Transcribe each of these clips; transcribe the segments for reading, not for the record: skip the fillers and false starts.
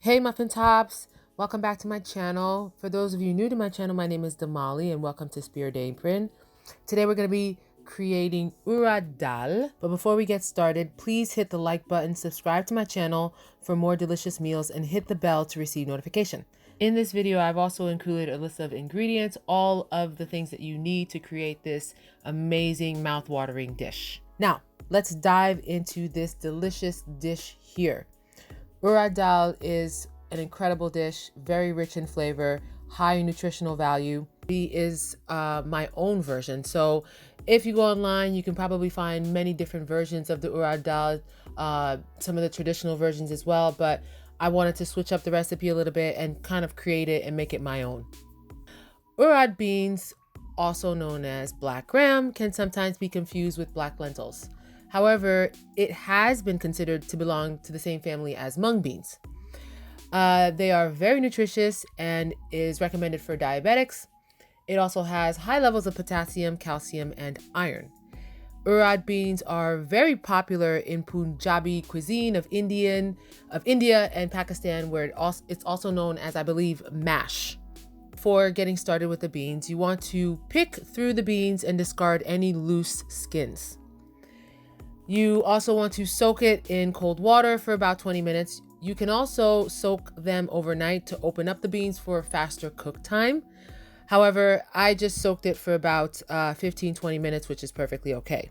Hey Muffin Tops, welcome back to my channel. For those of you new to my channel, my name is Damali and welcome to Spirit Apron. Today we're going to be creating Urad Dhal. But before we get started, please hit the like button, subscribe to my channel for more delicious meals, and hit the bell to receive notification. In this video, I've also included a list of ingredients, all of the things that you need to create this amazing mouth-watering dish. Now, let's dive into this delicious dish here. Urad Dhal is an incredible dish, very rich in flavor, high in nutritional value. It is my own version. So if you go online, you can probably find many different versions of the Urad Dhal, some of the traditional versions as well. But I wanted to switch up the recipe a little bit and kind of create it and make it my own. Urad beans, also known as black gram, can sometimes be confused with black lentils. However, it has been considered to belong to the same family as mung beans. They are very nutritious and is recommended for diabetics. It also has high levels of potassium, calcium, and iron. Urad beans are very popular in Punjabi cuisine of India and Pakistan, where it's also known as, I believe, mash. For getting started with the beans, you want to pick through the beans and discard any loose skins. You also want to soak it in cold water for about 20 minutes. You can also soak them overnight to open up the beans for a faster cook time. However, I just soaked it for about 15-20 minutes, which is perfectly okay.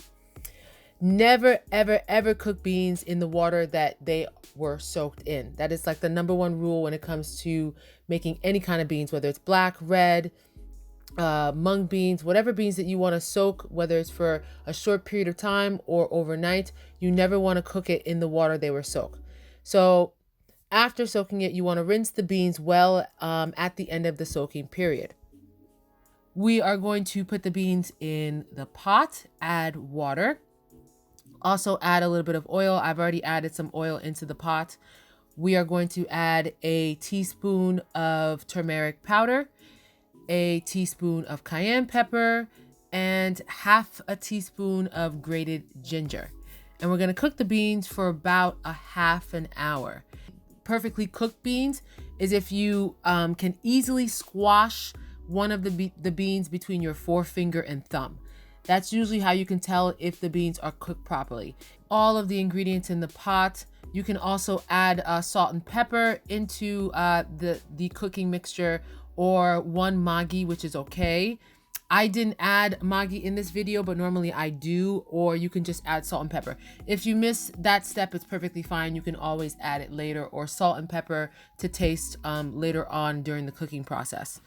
Never, ever, ever cook beans in the water that they were soaked in. That is like the number one rule when it comes to making any kind of beans, whether it's black, red, mung beans, whatever beans that you want to soak, whether it's for a short period of time or overnight, you never want to cook it in the water they were soaked. So after soaking it, you want to rinse the beans well at the end of the soaking period. We are going to put the beans in the pot, add water, also add a little bit of oil. I've already added some oil into the pot. We are going to add a teaspoon of turmeric powder, a teaspoon of cayenne pepper, and half a teaspoon of grated ginger. And we're going to cook the beans for about a half an hour. Perfectly cooked beans is if you can easily squash one of the beans between your forefinger and thumb. That's usually how you can tell if the beans are cooked properly. All of the ingredients in the pot. You can also add salt and pepper into the cooking mixture, or one Maggi, which is okay. I didn't add Maggi in this video, but normally I do, or you can just add salt and pepper. If you miss that step, it's perfectly fine. You can always add it later, or salt and pepper to taste later on during the cooking process.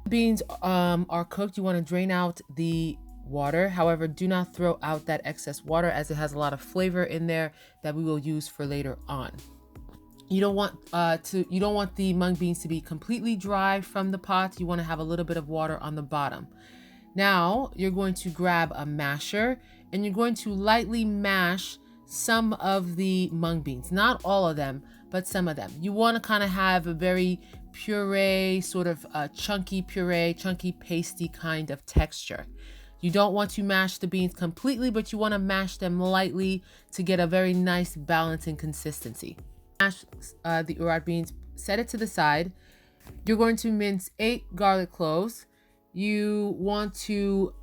Beans are cooked. You want to drain out the water. However, do not throw out that excess water, as it has a lot of flavor in there that we will use for later on. You don't want the mung beans to be completely dry from the pot. You want to have a little bit of water on the bottom. Now you're going to grab a masher and you're going to lightly mash some of the mung beans, not all of them, but some of them. You want to kind of have a very puree, sort of chunky pasty kind of texture. You don't want to mash the beans completely, but you want to mash them lightly to get a very nice balance and consistency. Mash the urad beans, set it to the side. You're going to mince 8 garlic cloves. You want to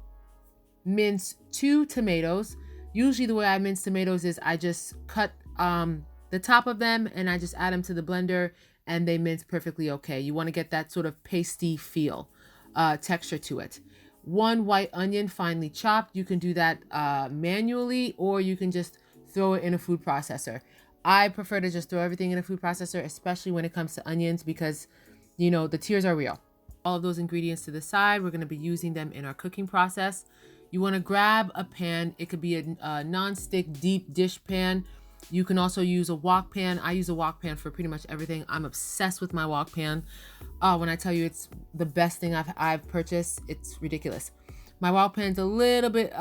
mince 2 tomatoes. Usually the way I mince tomatoes is I just cut the top of them and I just add them to the blender and they mince perfectly okay. You want to get that sort of pasty feel, texture to it. 1 white onion, finely chopped. You can do that manually, or you can just throw it in a food processor. I prefer to just throw everything in a food processor, especially when it comes to onions, because, you know, the tears are real. All of those ingredients to the side, we're going to be using them in our cooking process. You want to grab a pan. It could be a non-stick deep dish pan. You can also use a wok pan. I use a wok pan for pretty much everything. I'm obsessed with my wok pan. When I tell you it's the best thing I've purchased, it's ridiculous. My wok pan's a little bit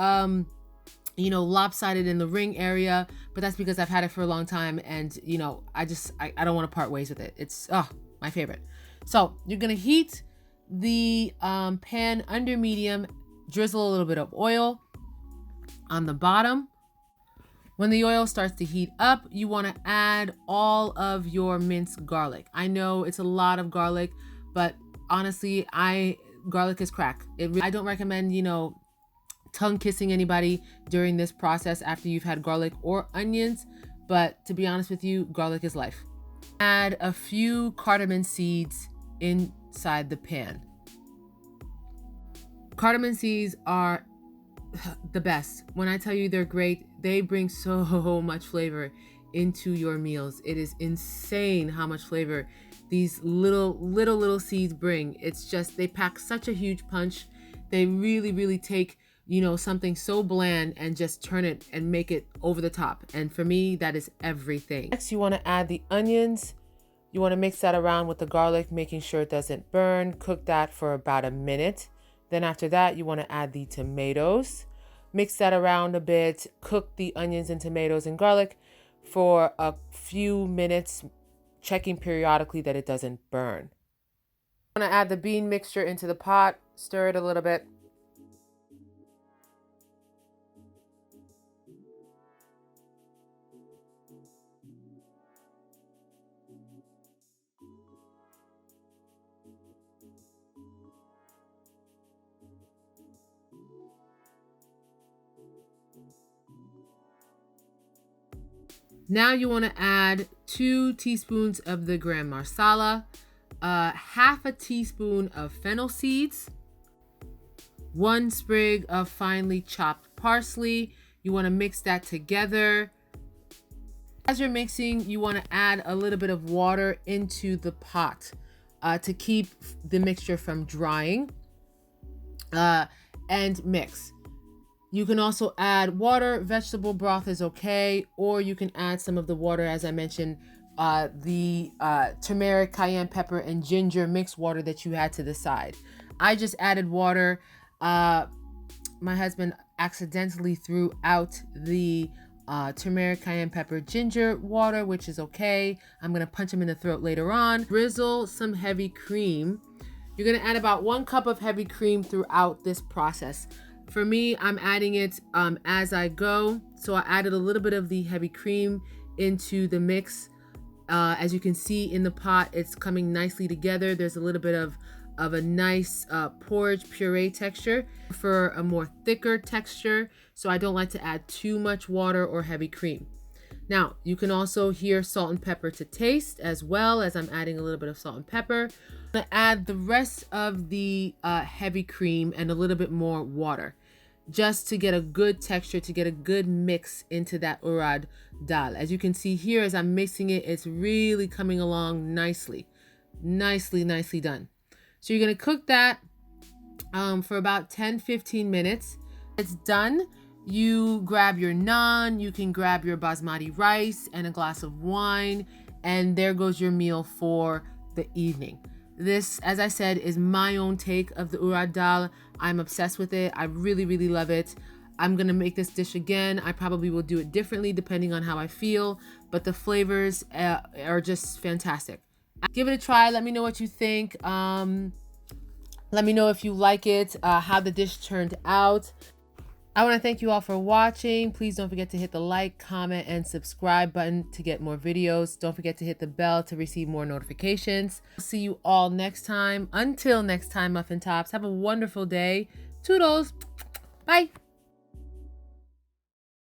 lopsided in the ring area, but that's because I've had it for a long time, and I don't want to part ways with it. It's my favorite. So you're gonna heat the pan under medium, drizzle a little bit of oil on the bottom. When the oil starts to heat up, you want to add all of your minced garlic. I know it's a lot of garlic, but honestly, garlic is crack. I don't recommend, tongue kissing anybody during this process after you've had garlic or onions, but to be honest with you, garlic is life. Add a few cardamom seeds inside the pan. Cardamom seeds are the best. When I tell you they're great, they bring so much flavor into your meals. It is insane how much flavor these little seeds bring. It's just, they pack such a huge punch. They really take, something so bland and just turn it and make it over the top. And for me, that is everything. Next, you want to add the onions. You want to mix that around with the garlic, making sure it doesn't burn. Cook that for about a minute. Then after that, you want to add the tomatoes. Mix that around a bit. Cook the onions and tomatoes and garlic for a few minutes, checking periodically that it doesn't burn. I'm going to add the bean mixture into the pot. Stir it a little bit. Now you want to add 2 teaspoons of the garam masala, half a teaspoon of fennel seeds, 1 sprig of finely chopped parsley. You want to mix that together. As you're mixing, you want to add a little bit of water into the pot to keep the mixture from drying, and mix. You can also add water. Vegetable broth is okay, or you can add some of the water, as I mentioned, the turmeric, cayenne pepper, and ginger mixed water that you had to the side. I just added water. My husband accidentally threw out the turmeric, cayenne pepper, ginger water, which is okay. I'm gonna punch him in the throat later on. Drizzle some heavy cream. You're gonna add about 1 cup of heavy cream throughout this process. For me, I'm adding it as I go. So I added a little bit of the heavy cream into the mix. As you can see in the pot, it's coming nicely together. There's a little bit of a nice porridge puree texture for a more thicker texture. So I don't like to add too much water or heavy cream. Now, you can also hear salt and pepper to taste, as well as I'm adding a little bit of salt and pepper. I'm gonna add the rest of the heavy cream and a little bit more water, just to get a good texture, to get a good mix into that urad dal. As you can see here, as I'm mixing it, it's really coming along nicely. Nicely done. So you're gonna cook that for about 10-15 minutes. It's done. You grab your naan, you can grab your basmati rice and a glass of wine, and there goes your meal for the evening. This, as I said, is my own take of the urad dal. I'm obsessed with it. I really love it. I'm gonna make this dish again. I probably will do it differently depending on how I feel, but the flavors are just fantastic. Give it a try. Let me know what you think. Let me know if you like it, how the dish turned out. I want to thank you all for watching. Please don't forget to hit the like, comment, and subscribe button to get more videos. Don't forget to hit the bell to receive more notifications. See you all next time. Until next time, Muffin Tops, have a wonderful day. Toodles. Bye.